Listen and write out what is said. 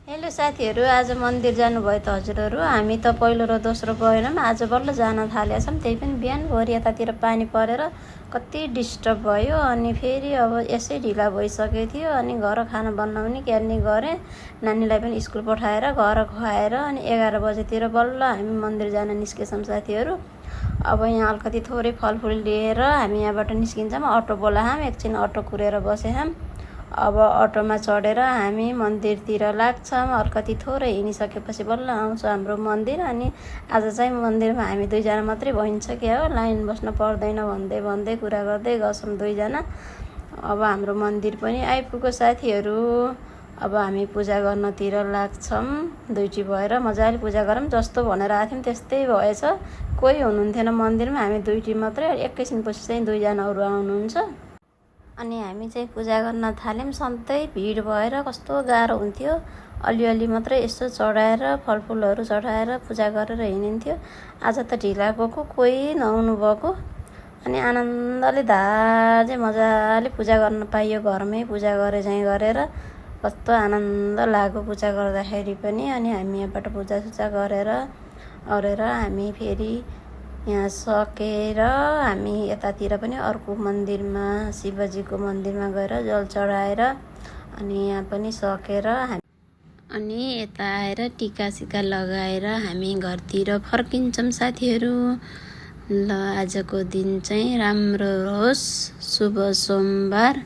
Hello साथीहरू, आज मन्दिर जानुभयो त हजुरहरू। हामी त पहिलो र दोस्रो गएनौँ, आज बल्ल जान थालेछौँ। त्यही पनि बिहानभरि यतातिर पानी परेर कति डिस्टर्ब भयो। अनि फेरि अब यसै ढिला भइसकेको थियो। अनि घर खाना बनाउने क्यार्नी गरेँ, नानीलाई पनि स्कुल पठाएर घर खुवाएर अनि 11 बजेतिर बल्ल हामी मन्दिर जान निस्केछौँ साथीहरू। अब यहाँ अलिकति थोरै फलफुल लिएर हामी यहाँबाट निस्किन्छौँ। अटो बोलायौँ, एकछिन अटो कुरेर बसेछौँ। अब अटोमा चढेर हामी मन्दिरतिर लाग्छौँ। अलिकति थोरै हिँडिसकेपछि बल्ल आउँछ हाम्रो मन्दिर। अनि आज चाहिँ मन्दिरमा हामी दुईजना मात्रै भइन्छ क्या हो, लाइन बस्न पर्दैन भन्दै भन्दै कुरा गर्दै गछौँ दुईजना। अब हाम्रो मन्दिर पनि आइपुग्यो साथीहरू। अब हामी पूजा गर्नतिर लाग्छौँ। दुईटी भएर मजाले पूजा गरौँ जस्तो भनेर आएको थियौँ त्यस्तै भएछ। कोही हुनुहुन्थेन मन्दिरमा, हामी दुईटी मात्रै। एकैछिनपछि चाहिँ दुईजना अरू आउनुहुन्छ। अनि हामी चाहिँ पूजा गर्न थाल्यौँ। सधैँ भिड भएर कस्तो गाह्रो हुन्थ्यो। अलिअलि मात्रै यसो चढाएर फलफुलहरू चढाएर पूजा गरेर हिँडिन्थ्यो। आज त ढिला गएको, कोही नहुनु भएको। अनि आनन्दले धाजे मजाले पूजा गर्न पाइयो, घरमै पूजा गरे चाहिँ गरेर कस्तो आनन्द लाग्यो पूजा गर्दाखेरि पनि। अनि हामी यहाँबाट पूजासुजा गरेर अरेर हामी फेरि यहाँ सकेर हामी यतातिर पनि अर्को मन्दिरमा, शिवजीको मन्दिरमा गएर जल चढाएर अनि यहाँ पनि सकेर अनि यता आएर टिका लगाएर हामी घरतिर फर्किन्छौँ साथीहरू। ल, आजको दिन चाहिँ राम्रो होस्, शुभ सोमबार।